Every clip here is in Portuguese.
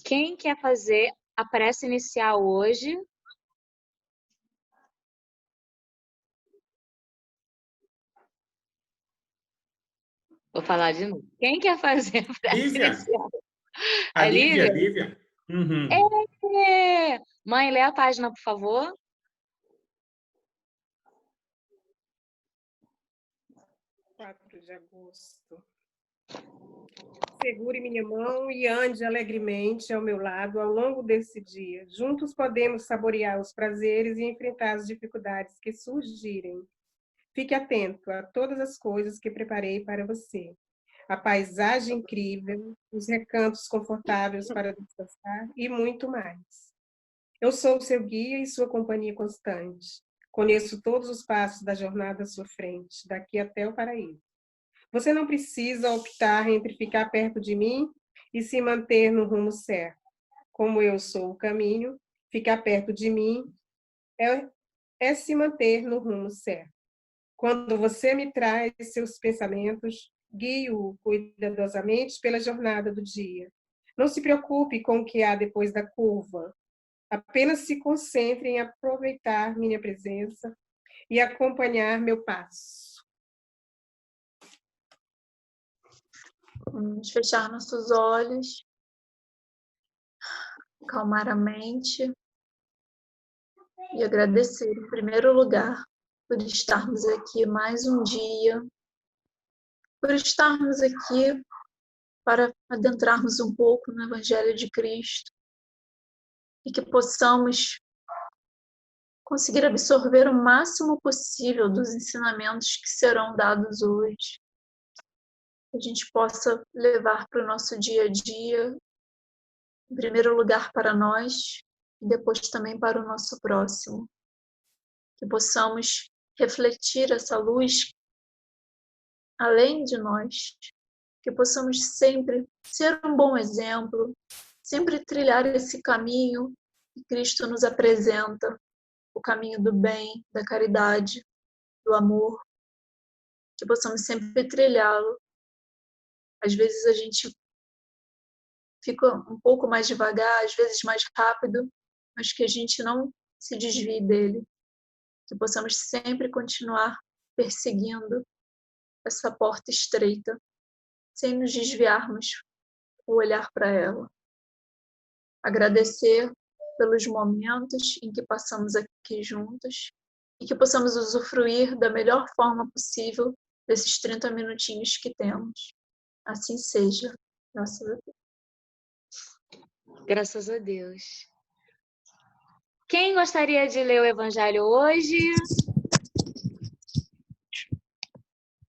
Quem quer fazer a prece inicial hoje? Vou falar de novo. Quem quer fazer a prece Lívia. inicial? A A Lívia? Lívia. Uhum. Mãe, lê a página, por favor. (4 de agosto). Segure minha mão e ande alegremente ao meu lado ao longo desse dia. Juntos podemos saborear os prazeres e enfrentar as dificuldades que surgirem. Fique atento a todas as coisas que preparei para você. A paisagem incrível, os recantos confortáveis para descansar e muito mais. Eu sou o seu guia e sua companhia constante. Conheço todos os passos da jornada à sua frente, daqui até o paraíso. Você não precisa optar entre ficar perto de mim e se manter no rumo certo. Como eu sou o caminho, ficar perto de mim é se manter no rumo certo. Quando você me traz seus pensamentos, guio-o cuidadosamente pela jornada do dia. Não se preocupe com o que há depois da curva. Apenas se concentre em aproveitar minha presença e acompanhar meu passo. Vamos fechar nossos olhos, acalmar a mente e agradecer, em primeiro lugar, por estarmos aqui mais um dia, por estarmos aqui para adentrarmos um pouco no Evangelho de Cristo e que possamos conseguir absorver o máximo possível dos ensinamentos que serão dados hoje. Que a gente possa levar para o nosso dia a dia, em primeiro lugar para nós e depois também para o nosso próximo. Que possamos refletir essa luz além de nós, que possamos sempre ser um bom exemplo, sempre trilhar esse caminho que Cristo nos apresenta, o caminho do bem, da caridade, do amor, que possamos sempre trilhá-lo. Às vezes a gente fica um pouco mais devagar, às vezes mais rápido, mas que a gente não se desvie dele, que possamos sempre continuar perseguindo essa porta estreita, sem nos desviarmos o olhar para ela. Agradecer pelos momentos em que passamos aqui juntos e que possamos usufruir da melhor forma possível desses 30 minutinhos que temos. Assim seja. Graças a Deus. Graças a Deus. Quem gostaria de ler o Evangelho hoje?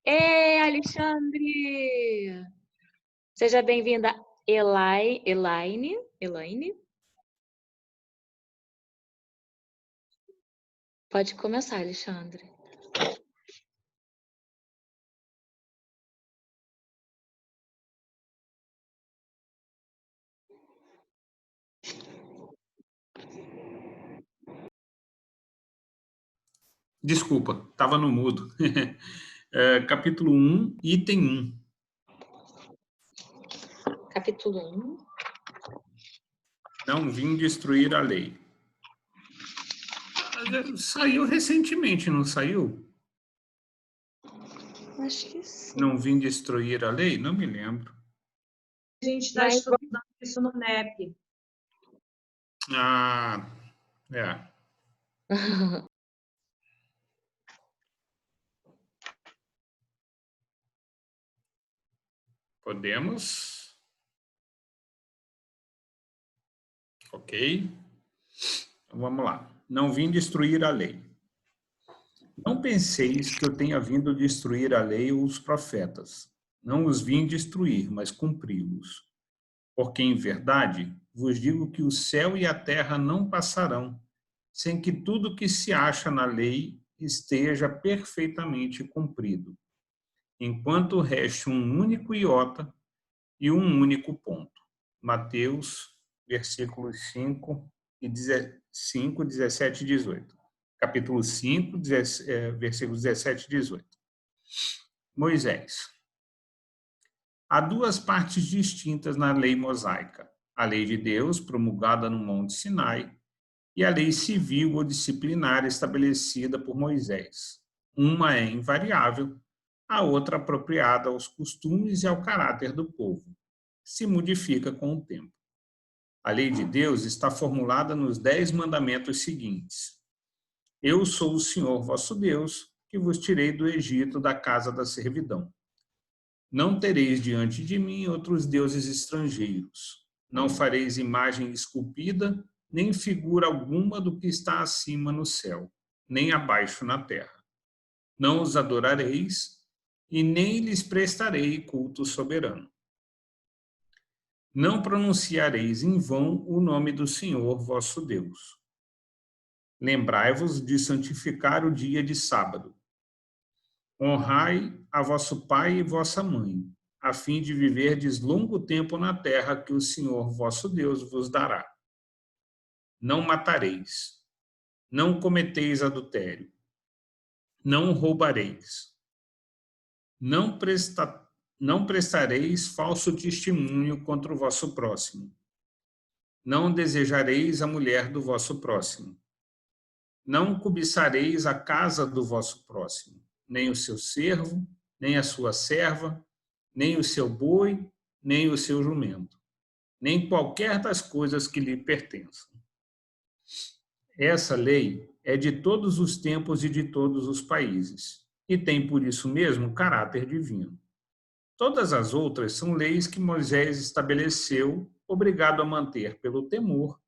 Ei, Alexandre! Seja bem-vinda, Elaine. Pode começar, Alexandre. Desculpa, estava no mudo. Capítulo 1, item 1. Capítulo 1. Não vim destruir a lei. Saiu recentemente, não saiu? Acho que sim. Não vim destruir a lei? Não me lembro. A gente está estudando isso no NEP. Ah, é. Podemos. Ok. Então, vamos lá. Não vim destruir a lei. Não penseis que eu tenha vindo destruir a lei ou os profetas. Não os vim destruir, mas cumpri-los. Porque, em verdade, vos digo que o céu e a terra não passarão, sem que tudo que se acha na lei esteja perfeitamente cumprido, enquanto reste um único iota e um único ponto. Mateus, versículos 5, 17 e 18. Capítulo 5, versículos 17 e 18. Moisés. Há duas partes distintas na lei mosaica, a lei de Deus promulgada no Monte Sinai e a lei civil ou disciplinar estabelecida por Moisés. Uma é invariável, a outra apropriada aos costumes e ao caráter do povo. Se modifica com o tempo. A lei de Deus está formulada nos 10 mandamentos seguintes. Eu sou o Senhor vosso Deus, que vos tirei do Egito, da casa da servidão. Não tereis diante de mim outros deuses estrangeiros. Não fareis imagem esculpida, nem figura alguma do que está acima no céu, nem abaixo na terra. Não os adorareis, e nem lhes prestarei culto soberano. Não pronunciareis em vão o nome do Senhor vosso Deus. Lembrai-vos de santificar o dia de sábado. Honrai a vosso pai e vossa mãe, a fim de viverdes longo tempo na terra que o Senhor vosso Deus vos dará. Não matareis. Não cometeis adultério. Não roubareis. Não prestareis falso testemunho contra o vosso próximo. Não desejareis a mulher do vosso próximo. Não cobiçareis a casa do vosso próximo, nem o seu servo, nem a sua serva, nem o seu boi, nem o seu jumento, nem qualquer das coisas que lhe pertençam. Essa lei é de todos os tempos e de todos os países, e tem por isso mesmo caráter divino. Todas as outras são leis que Moisés estabeleceu, obrigado a manter, pelo temor,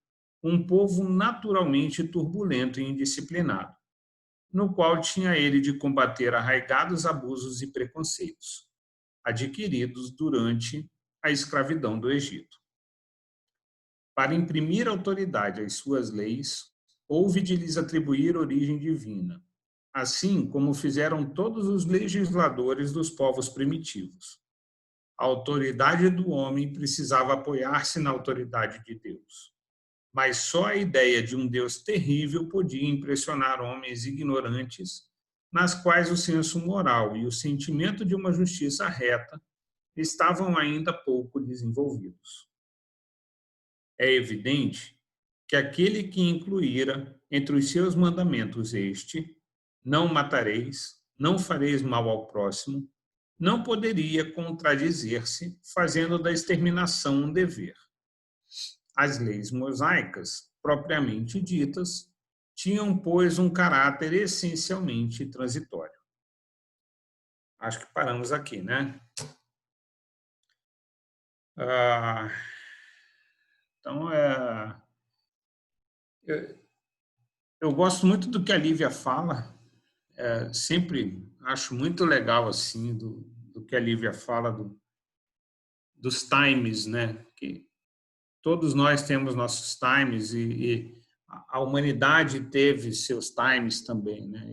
um povo naturalmente turbulento e indisciplinado, no qual tinha ele de combater arraigados abusos e preconceitos, adquiridos durante a escravidão do Egito. Para imprimir autoridade às suas leis, houve de lhes atribuir origem divina, assim como fizeram todos os legisladores dos povos primitivos. A autoridade do homem precisava apoiar-se na autoridade de Deus. Mas só a ideia de um Deus terrível podia impressionar homens ignorantes, nas quais o senso moral e o sentimento de uma justiça reta estavam ainda pouco desenvolvidos. É evidente que aquele que incluíra entre os seus mandamentos este, não matareis, não fareis mal ao próximo, não poderia contradizer-se, fazendo da exterminação um dever. As leis mosaicas, propriamente ditas, tinham, pois, um caráter essencialmente transitório. Acho que paramos aqui, né? Então, eu gosto muito do que a Lívia fala, sempre acho muito legal, assim, do que a Lívia fala, dos times, né? Que todos nós temos nossos times e a humanidade teve seus times também, né?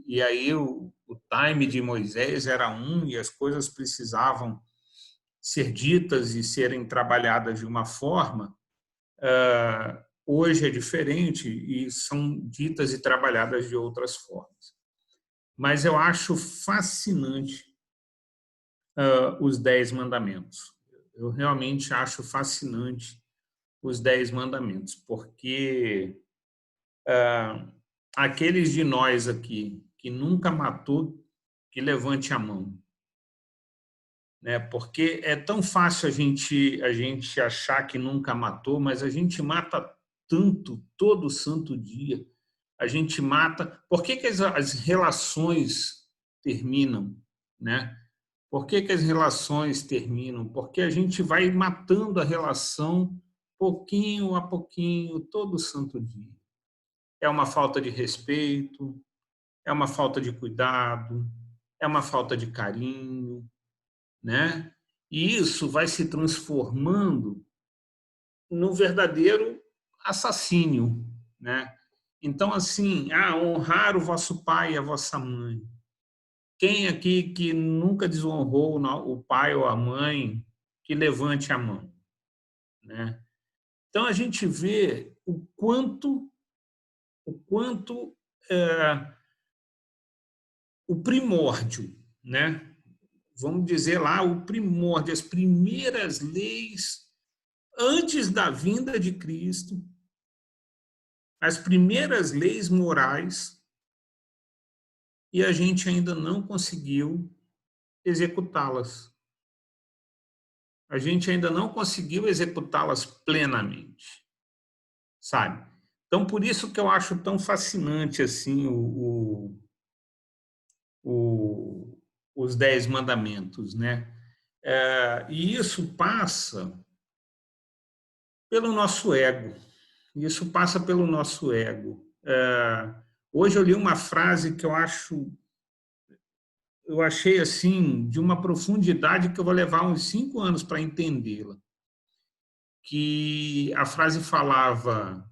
E aí o time de Moisés era um e as coisas precisavam ser ditas e serem trabalhadas de uma forma. Hoje é diferente e são ditas e trabalhadas de outras formas. Mas eu acho fascinante os 10 mandamentos. Eu realmente acho fascinante os 10 mandamentos, porque aqueles de nós aqui que nunca matou, que levante a mão. Né? Porque é tão fácil a gente achar que nunca matou, mas a gente mata tanto, todo santo dia. A gente mata... Por que as relações terminam? Né? Por que as relações terminam? Porque a gente vai matando a relação pouquinho a pouquinho, todo santo dia. É uma falta de respeito, é uma falta de cuidado, é uma falta de carinho, né? E isso vai se transformando no verdadeiro assassínio, né? Então, assim, honrar o vosso pai e a vossa mãe. Quem aqui que nunca desonrou o pai ou a mãe, que levante a mão, né? Então, a gente vê o quanto o primórdio, né? Vamos dizer lá, o primórdio, as primeiras leis antes da vinda de Cristo, as primeiras leis morais, e a gente ainda não conseguiu executá-las. A gente ainda não conseguiu executá-las plenamente, sabe? Então, por isso que eu acho tão fascinante assim os 10 mandamentos, né? E isso passa pelo nosso ego. Isso passa pelo nosso ego. Hoje eu li uma frase que eu achei assim de uma profundidade que eu vou levar uns 5 anos para entendê-la. Que a frase falava: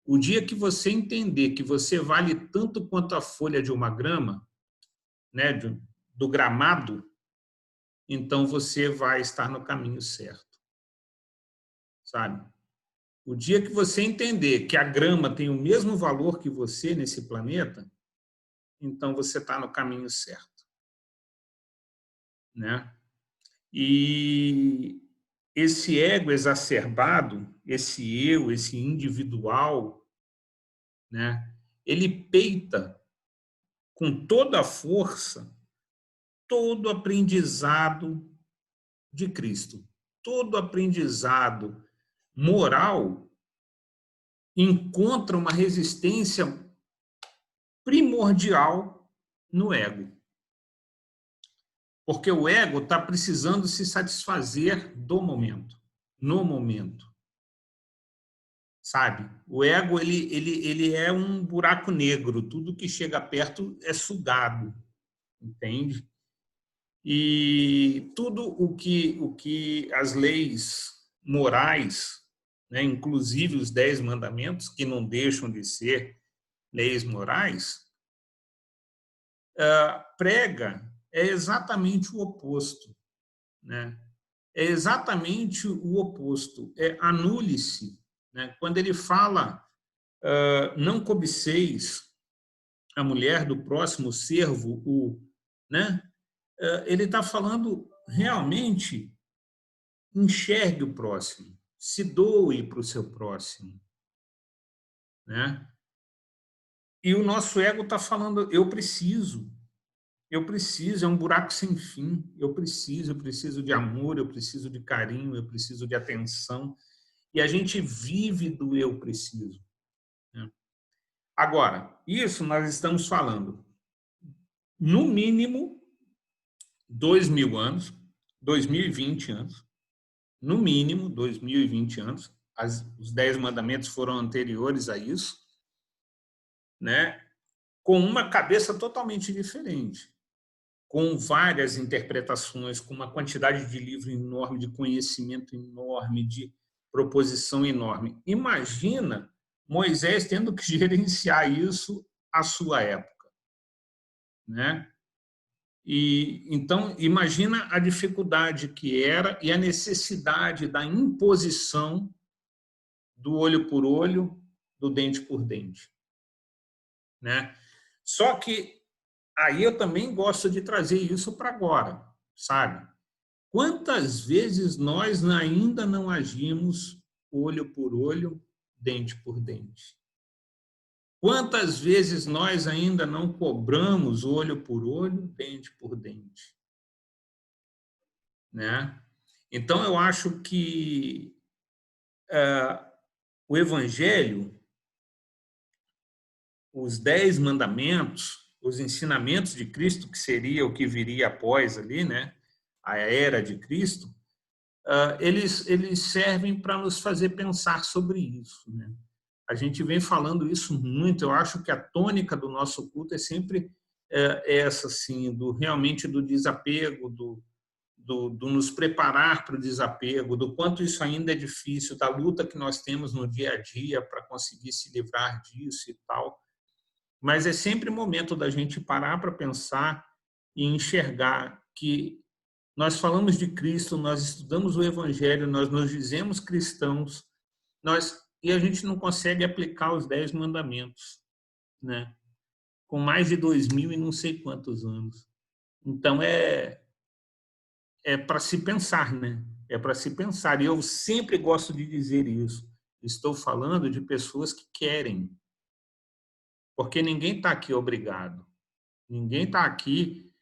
o dia que você entender que você vale tanto quanto a folha de uma grama, né, do gramado, então você vai estar no caminho certo, sabe? O dia que você entender que a grama tem o mesmo valor que você nesse planeta, então você está no caminho certo, né? E esse ego exacerbado, esse eu, esse individual, né? Ele peita com toda a força todo aprendizado de Cristo, todo aprendizado moral encontra uma resistência primordial no ego. Porque o ego está precisando se satisfazer do momento, no momento. Sabe? O ego ele é um buraco negro, tudo que chega perto é sugado, entende? E tudo o que as leis morais, né, inclusive os 10 mandamentos, que não deixam de ser leis morais, prega é exatamente o oposto, né? É exatamente o oposto. Anule-se, né? Quando ele fala não cobiceis a mulher do próximo servo, né? Ele está falando realmente enxergue o próximo, se doe para o seu próximo, né? E o nosso ego está falando eu preciso, é um buraco sem fim, eu preciso de amor, eu preciso de carinho, eu preciso de atenção, e a gente vive do eu preciso, né? Agora, isso nós estamos falando, no mínimo, 2.000 anos, 2020 anos, no mínimo 2020 anos, os 10 mandamentos foram anteriores a isso, né? Com uma cabeça totalmente diferente, com várias interpretações, com uma quantidade de livro enorme, de conhecimento enorme, de proposição enorme. Imagina Moisés tendo que gerenciar isso à sua época, né? E então imagina a dificuldade que era e a necessidade da imposição do olho por olho, do dente por dente, né? Só que aí eu também gosto de trazer isso para agora, sabe? Quantas vezes nós ainda não agimos olho por olho, dente por dente? Quantas vezes nós ainda não cobramos olho por olho, dente por dente, né? Então eu acho que o Evangelho, os 10 mandamentos, os ensinamentos de Cristo, que seria o que viria após ali, né? A era de Cristo, eles servem para nos fazer pensar sobre isso, né? A gente vem falando isso muito, eu acho que a tônica do nosso culto é sempre essa, assim, realmente do desapego, do nos preparar para o desapego, do quanto isso ainda é difícil, da luta que nós temos no dia a dia para conseguir se livrar disso e tal. Mas é sempre momento da gente parar para pensar e enxergar que nós falamos de Cristo, nós estudamos o Evangelho, nós nos dizemos cristãos, e a gente não consegue aplicar os 10 mandamentos, né? Com mais de 2.000 e não sei quantos anos. Então, é para se pensar, né? é para se pensar. E eu sempre gosto de dizer isso. Estou falando de pessoas que querem, porque ninguém está aqui obrigado. Ninguém está aqui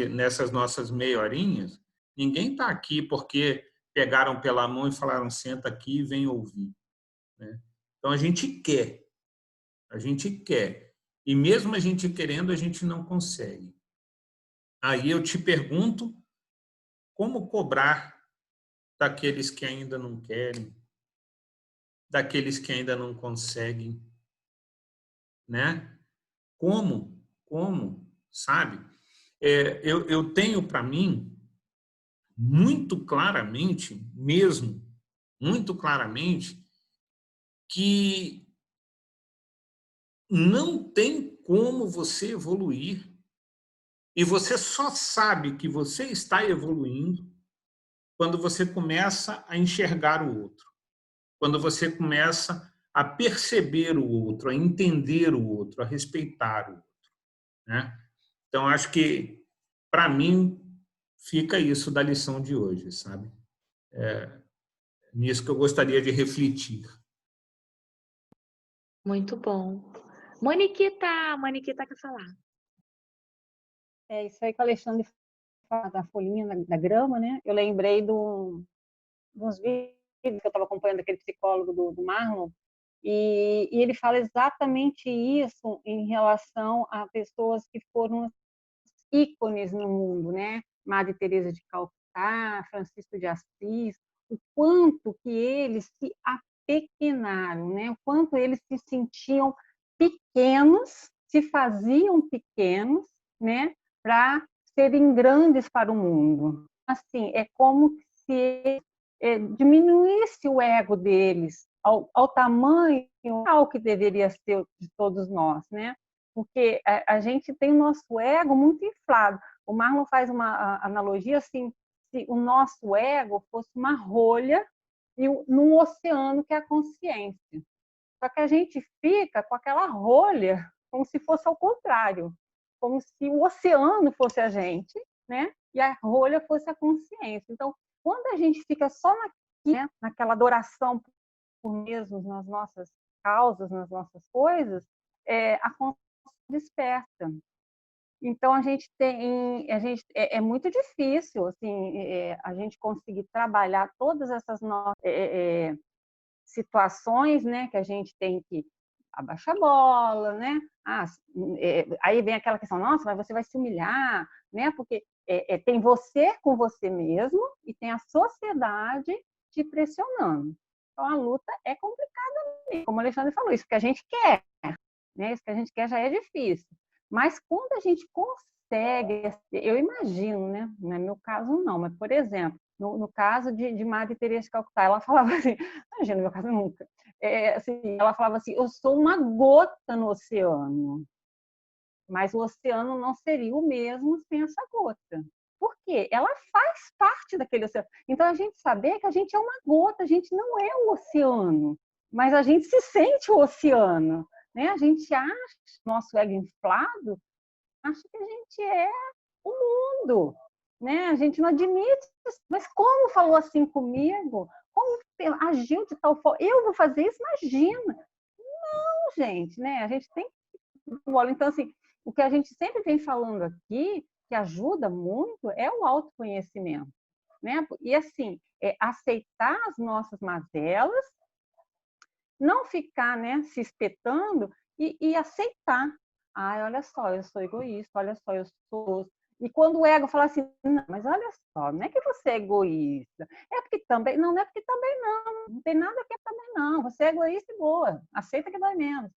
nessas nossas meia horinhas. Ninguém está aqui porque pegaram pela mão e falaram, senta aqui e vem ouvir, né? Então, a gente quer. A gente quer. E mesmo a gente querendo, a gente não consegue. Aí eu te pergunto, como cobrar daqueles que ainda não querem, daqueles que ainda não conseguem, né? Como, sabe? Eu tenho para mim, muito claramente, mesmo, muito claramente, que não tem como você evoluir e você só sabe que você está evoluindo quando você começa a enxergar o outro, quando você começa a perceber o outro, a entender o outro, a respeitar o outro, né? Então, acho que, para mim, fica isso da lição de hoje, sabe? Nisso que eu gostaria de refletir. Muito bom. Moniquita quer falar. É isso aí que o Alexandre fala da folhinha da grama, né? Eu lembrei de uns vídeos que eu estava acompanhando daquele psicólogo do Marlon, e ele fala exatamente isso em relação a pessoas que foram ícones no mundo, né? Madre Teresa de Calcutá, Francisco de Assis, o quanto que eles se apequenaram, né? O quanto eles se sentiam pequenos, se faziam pequenos, né? Para serem grandes para o mundo. Assim, é como se diminuísse o ego deles ao tamanho ao que deveria ser de todos nós, né? Porque a gente tem o nosso ego muito inflado. O Marlon faz uma analogia assim, se o nosso ego fosse uma rolha num oceano que é a consciência. Só que a gente fica com aquela rolha como se fosse ao contrário, como se o oceano fosse a gente, né? E a rolha fosse a consciência. Então, quando a gente fica só né, naquela adoração por mesmos, nas nossas causas, nas nossas coisas, a consciência desperta. Então, a gente é muito difícil assim, a gente conseguir trabalhar todas essas nossas situações, né, que a gente tem que abaixar a bola, né? Aí vem aquela questão, nossa, mas você vai se humilhar, né? Porque tem você com você mesmo e tem a sociedade te pressionando. Então, a luta é complicada, como o Alexandre falou, isso que a gente quer, né? Isso que a gente quer já é difícil. Mas quando a gente consegue, eu imagino, né? Não é meu caso não, mas, por exemplo, no caso de Madre Teresa de Calcutá, ela falava assim, imagina, no meu caso nunca, assim, ela falava assim, eu sou uma gota no oceano, mas o oceano não seria o mesmo sem essa gota. Por quê? Ela faz parte daquele oceano. Então, a gente saber que a gente é uma gota, a gente não é o oceano, mas a gente se sente o oceano, né? A gente acha, nosso ego inflado, acha que a gente é o mundo, né? A gente não admite, mas como falou assim comigo? Como agiu de tal forma? Eu vou fazer isso? Imagina! Não, gente, né? A gente tem que... Então, assim, o que a gente sempre vem falando aqui, que ajuda muito, é o autoconhecimento, né? E, assim, aceitar as nossas mazelas, não ficar, né, se espetando e aceitar. Ai, olha só, eu sou egoísta, olha só, eu sou... E quando o ego fala assim, não, mas olha só, não é que você é egoísta, é porque também, não é porque também não tem nada a ver também não, você é egoísta e boa, aceita que dói menos.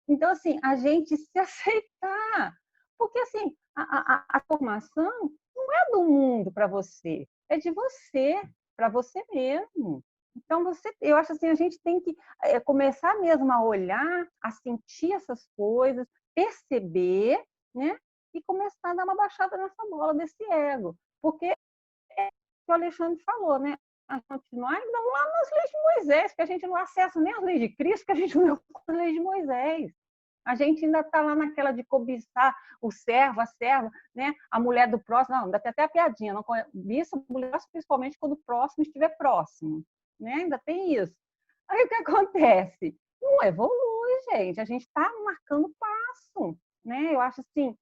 Então, assim, a gente se aceitar, porque, assim, a formação não é do mundo para você, é de você, para você mesmo. Então, eu acho assim, a gente tem que começar mesmo a olhar, a sentir essas coisas, perceber, né? E começar a dar uma baixada nessa bola desse ego. Porque é o que o Alexandre falou, né? A continuar ainda lá nas leis de Moisés, que a gente não acessa nem as leis de Cristo, que a gente não lê as leis de Moisés. A gente ainda está lá naquela de cobiçar o servo, a serva, né? A mulher do próximo. Não, ainda tem até a piadinha. Não cobiça a mulher, principalmente quando o próximo estiver próximo. Né? Ainda tem isso. Aí o que acontece? Não evolui, gente. A gente está marcando passo. Né? Eu acho assim,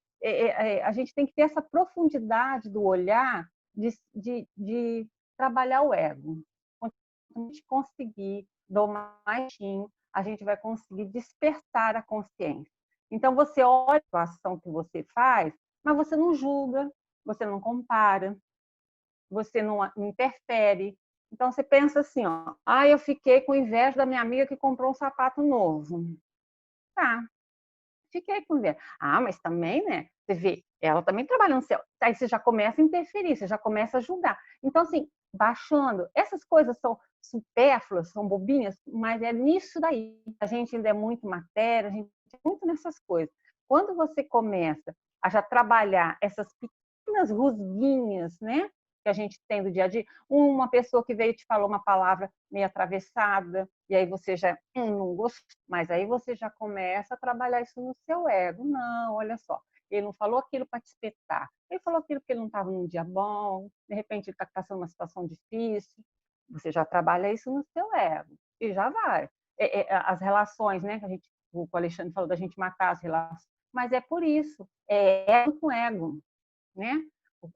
a gente tem que ter essa profundidade do olhar de trabalhar o ego. Quando a gente conseguir domar mais, a gente vai conseguir despertar a consciência. Então, você olha a ação que você faz, mas você não julga, você não compara, você não interfere. Então, você pensa assim, ó, eu fiquei com inveja da minha amiga que comprou um sapato novo. Tá, fiquei com inveja. Mas também, né, você vê, ela também trabalha no céu. Aí você já começa a interferir, você já começa a julgar. Então, assim, baixando, essas coisas são supérfluas, são bobinhas, mas é nisso daí. A gente ainda é muito matéria, a gente é muito nessas coisas. Quando você começa a já trabalhar essas pequenas rusguinhas, né, que a gente tem do dia a dia, uma pessoa que veio e te falou uma palavra meio atravessada, e aí você já não gostou, mas aí você já começa a trabalhar isso no seu ego. Não, olha só, ele não falou aquilo para te espetar, ele falou aquilo porque ele não estava num dia bom, de repente ele está passando uma situação difícil, você já trabalha isso no seu ego, e já vai. As relações, né, que o Alexandre falou da gente matar as relações, mas é por isso, é ego com ego, né?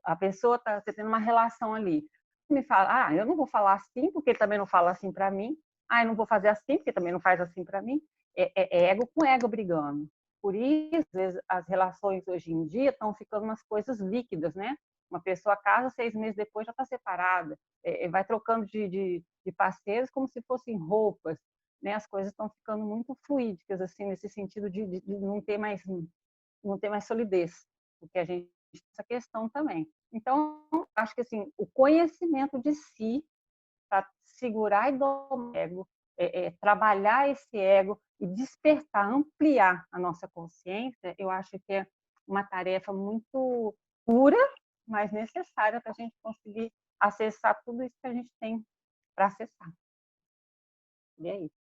A pessoa está tendo uma relação ali. Me fala, eu não vou falar assim, porque ele também não fala assim para mim. Eu não vou fazer assim, porque também não faz assim para mim. É ego com ego brigando. Por isso, às vezes, as relações hoje em dia estão ficando umas coisas líquidas, né? Uma pessoa casa, 6 meses depois já está separada. Vai trocando de parceiros como se fossem roupas. Né? As coisas estão ficando muito fluídicas, assim, nesse sentido de não ter mais solidez. Porque a gente essa questão também. Então, acho que assim, o conhecimento de si para segurar e domar o ego, trabalhar esse ego e despertar, ampliar a nossa consciência, eu acho que é uma tarefa muito dura, mas necessária para a gente conseguir acessar tudo isso que a gente tem para acessar. E é isso.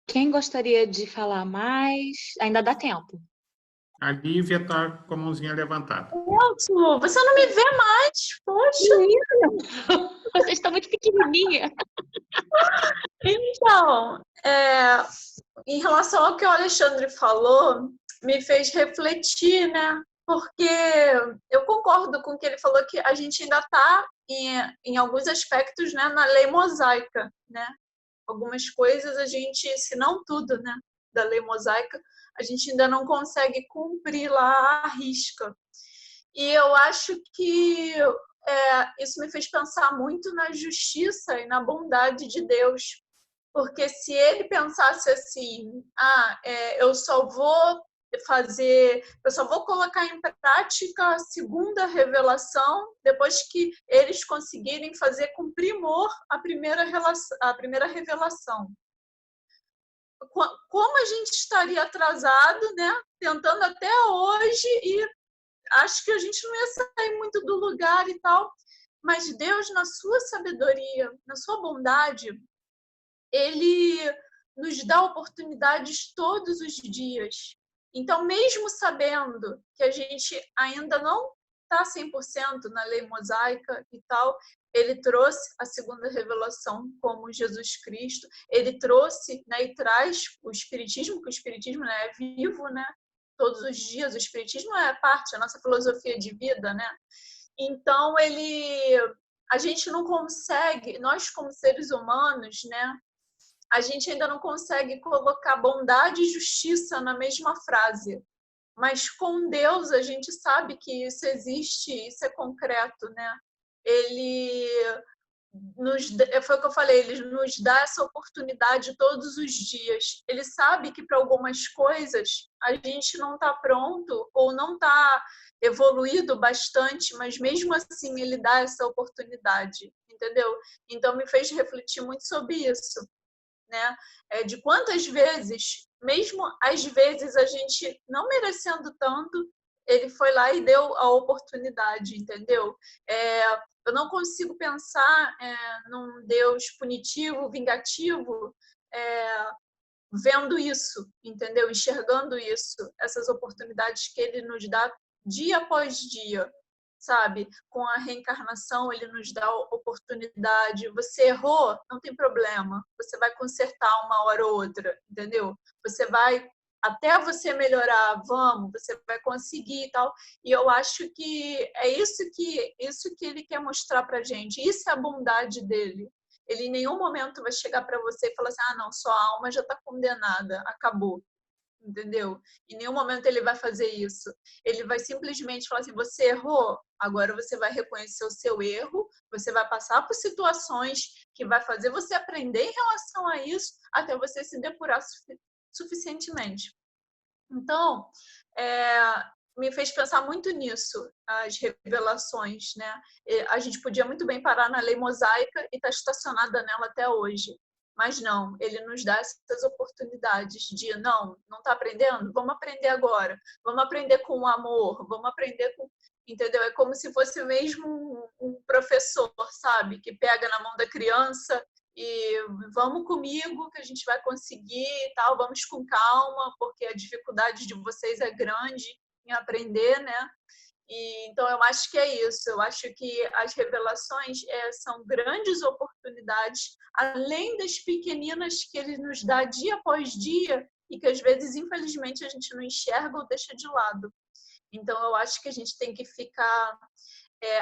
Quem gostaria de falar mais? Ainda dá tempo. A Lívia está com a mãozinha levantada. Ótimo, você não me vê mais, poxa. Você está muito pequenininha. Então, em relação ao que o Alexandre falou, me fez refletir, né? Porque eu concordo com o que ele falou, que a gente ainda está, em alguns aspectos, né, na lei mosaica, né? Algumas coisas a gente, se não tudo, né, da lei mosaica, a gente ainda não consegue cumprir lá à risca. E eu acho que isso me fez pensar muito na justiça e na bondade de Deus. Porque se ele pensasse assim, eu só vou colocar em prática a segunda revelação depois que eles conseguirem fazer com primor a primeira revelação. Como a gente estaria atrasado, né? Tentando até hoje, e acho que a gente não ia sair muito do lugar e tal. Mas Deus, na sua sabedoria, na sua bondade, ele nos dá oportunidades todos os dias. Então, mesmo sabendo que a gente ainda não está 100% na lei mosaica e tal, ele trouxe a segunda revelação como Jesus Cristo, ele trouxe, né, e traz o Espiritismo, que o Espiritismo, né, é vivo, né, todos os dias, o Espiritismo é parte da nossa filosofia de vida, né? Então, a gente não consegue, nós como seres humanos, né, a gente ainda não consegue colocar bondade e justiça na mesma frase. Mas com Deus a gente sabe que isso existe, isso é concreto, né? Foi o que eu falei, ele nos dá essa oportunidade todos os dias. Ele sabe que para algumas coisas a gente não está pronto ou não está evoluído bastante, mas mesmo assim ele dá essa oportunidade, entendeu? Então me fez refletir muito sobre isso. Né? De quantas vezes, mesmo às vezes a gente não merecendo tanto, ele foi lá e deu a oportunidade, entendeu? Eu não consigo pensar num Deus punitivo, vingativo, vendo isso, entendeu? Enxergando isso, essas oportunidades que ele nos dá dia após dia, sabe? Com a reencarnação, ele nos dá oportunidade. Você errou, não tem problema. Você vai consertar uma hora ou outra, entendeu? Você vai, até você melhorar, vamos, você vai conseguir e tal. E eu acho que é isso que ele quer mostrar pra gente. Isso é a bondade dele. Ele em nenhum momento vai chegar para você e falar assim, ah, não, sua alma já está condenada, acabou. Entendeu? Em nenhum momento ele vai fazer isso. Ele vai simplesmente falar assim: você errou, agora você vai reconhecer o seu erro, você vai passar por situações que vai fazer você aprender em relação a isso, até você se depurar suficientemente. Então, me fez pensar muito nisso, as revelações, né? A gente podia muito bem parar na lei mosaica e estar estacionada nela até hoje. Mas não, ele nos dá essas oportunidades de, não está aprendendo? Vamos aprender agora. Vamos aprender com o amor, vamos aprender com... Entendeu? É como se fosse mesmo um professor, sabe? Que pega na mão da criança e vamos comigo que a gente vai conseguir e tal, vamos com calma, porque a dificuldade de vocês é grande em aprender, né? E, então, eu acho que é isso. Eu acho que as revelações são grandes oportunidades, além das pequeninas que ele nos dá dia após dia e que, às vezes, infelizmente, a gente não enxerga ou deixa de lado. Então, eu acho que a gente tem que ficar...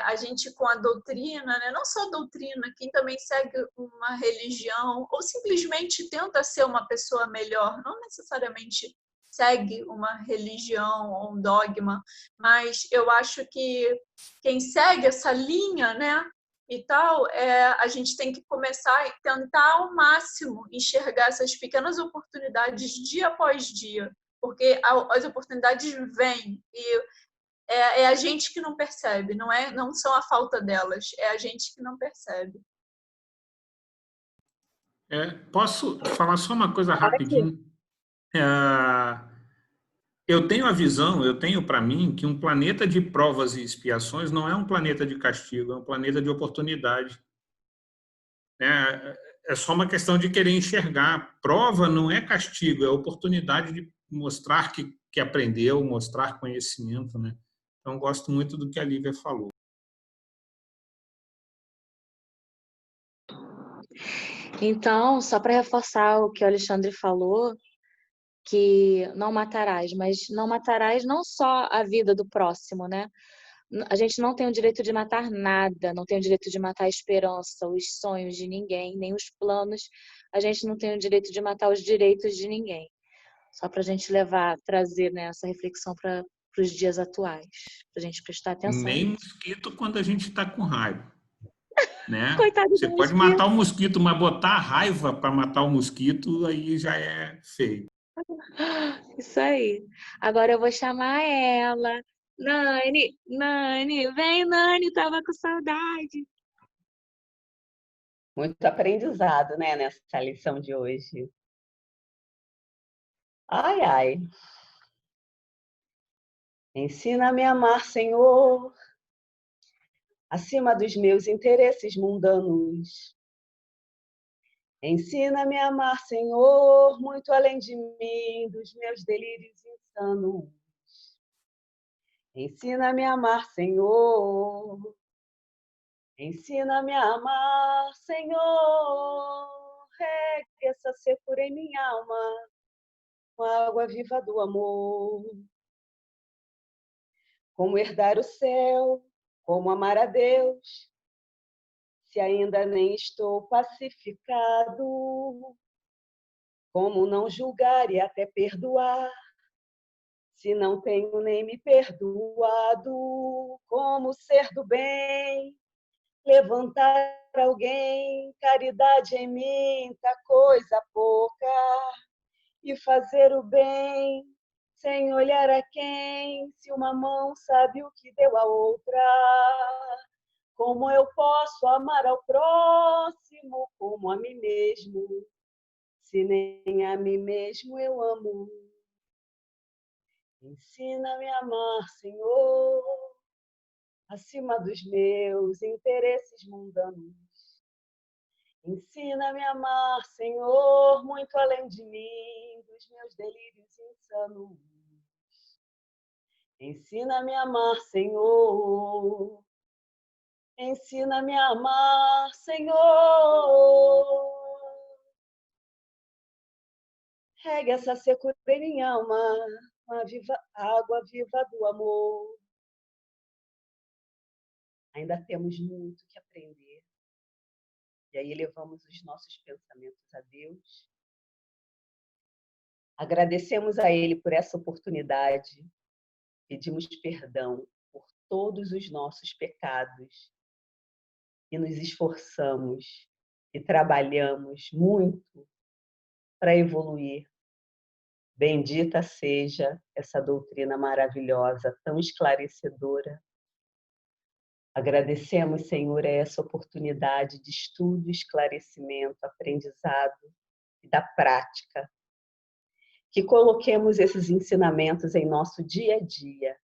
a gente com a doutrina, né? Não só a doutrina, quem também segue uma religião ou simplesmente tenta ser uma pessoa melhor, não necessariamente segue uma religião ou um dogma, mas eu acho que quem segue essa linha, né, e tal, a gente tem que começar a tentar ao máximo enxergar essas pequenas oportunidades dia após dia, porque as oportunidades vêm e é a gente que não percebe, não são a falta delas, é a gente que não percebe. Posso falar só uma coisa rapidinho? Eu tenho a visão, eu tenho para mim que um planeta de provas e expiações não é um planeta de castigo, é um planeta de oportunidade. É só uma questão de querer enxergar. Prova não é castigo, é oportunidade de mostrar que aprendeu, mostrar conhecimento, né? Então, gosto muito do que a Lívia falou. Então, só para reforçar o que o Alexandre falou, que não matarás, mas não matarás não só a vida do próximo, né? A gente não tem o direito de matar nada, não tem o direito de matar a esperança, os sonhos de ninguém, nem os planos. A gente não tem o direito de matar os direitos de ninguém. Só para a gente trazer, né, essa reflexão para os dias atuais, para a gente prestar atenção Nem nisso. mosquito quando a gente está com raiva. Né? Coitado Você do pode mosquito. matar o mosquito, mas botar a raiva para matar o mosquito, aí já é feio. Isso aí. Agora eu vou chamar ela. Nani, Nani, vem, Nani, tava com saudade. Muito aprendizado, né, nessa lição de hoje. Ai, ai. Ensina-me a amar, Senhor, acima dos meus interesses mundanos. Ensina-me a amar, Senhor, muito além de mim, dos meus delírios insanos. Ensina-me a amar, Senhor. Ensina-me a amar, Senhor. Regue essa secura em minha alma, com a água viva do amor. Como herdar o céu, como amar a Deus, se ainda nem estou pacificado? Como não julgar e até perdoar, se não tenho nem me perdoado? Como ser do bem, levantar alguém, caridade em mim, tá coisa pouca, e fazer o bem, sem olhar a quem, se uma mão sabe o que deu a outra? Como eu posso amar ao próximo como a mim mesmo, se nem a mim mesmo eu amo? Ensina-me a amar, Senhor, acima dos meus interesses mundanos. Ensina-me a amar, Senhor, muito além de mim, dos meus delírios insanos. Ensina-me a amar, Senhor. Ensina-me a amar, Senhor. Regue essa secura em minha alma, uma água viva do amor. Ainda temos muito que aprender. E aí elevamos os nossos pensamentos a Deus. Agradecemos a Ele por essa oportunidade. Pedimos perdão por todos os nossos pecados. E nos esforçamos e trabalhamos muito para evoluir. Bendita seja essa doutrina maravilhosa, tão esclarecedora. Agradecemos, Senhor, a essa oportunidade de estudo, esclarecimento, aprendizado e da prática. Que coloquemos esses ensinamentos em nosso dia a dia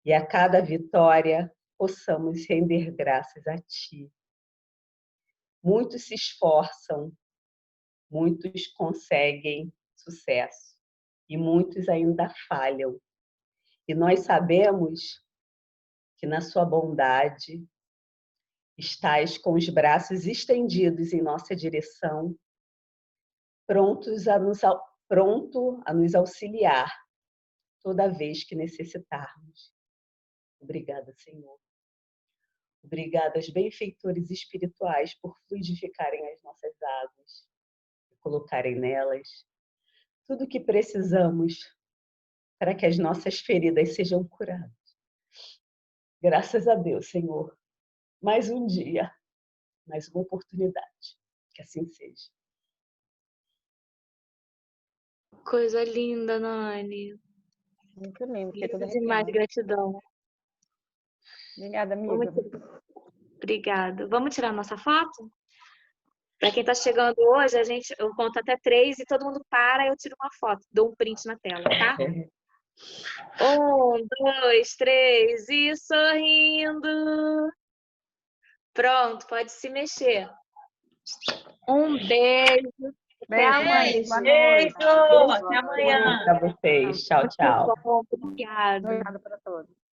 e a cada vitória possamos render graças a Ti. Muitos se esforçam, muitos conseguem sucesso e muitos ainda falham. E nós sabemos que na sua bondade estás com os braços estendidos em nossa direção, pronto a nos auxiliar toda vez que necessitarmos. Obrigada, Senhor. Obrigada aos benfeitores espirituais por fluidificarem as nossas águas e colocarem nelas tudo o que precisamos para que as nossas feridas sejam curadas. Graças a Deus, Senhor. Mais um dia, mais uma oportunidade. Que assim seja. Coisa linda, Nani. Muito lindo. Fiquei Lindo toda demais, arrepiada. gratidão. Obrigada, amiga. Obrigada. Vamos tirar nossa foto? Para quem está chegando hoje, eu conto até 3 e todo mundo para e eu tiro uma foto. Dou um print na tela, tá? 1, 2, 3 e sorrindo. Pronto, pode se mexer. Um beijo. Até amanhã. Boa noite. Beijo, até Boa amanhã. Para vocês. Tchau, tchau. Muito bom, obrigada. Obrigada para todos.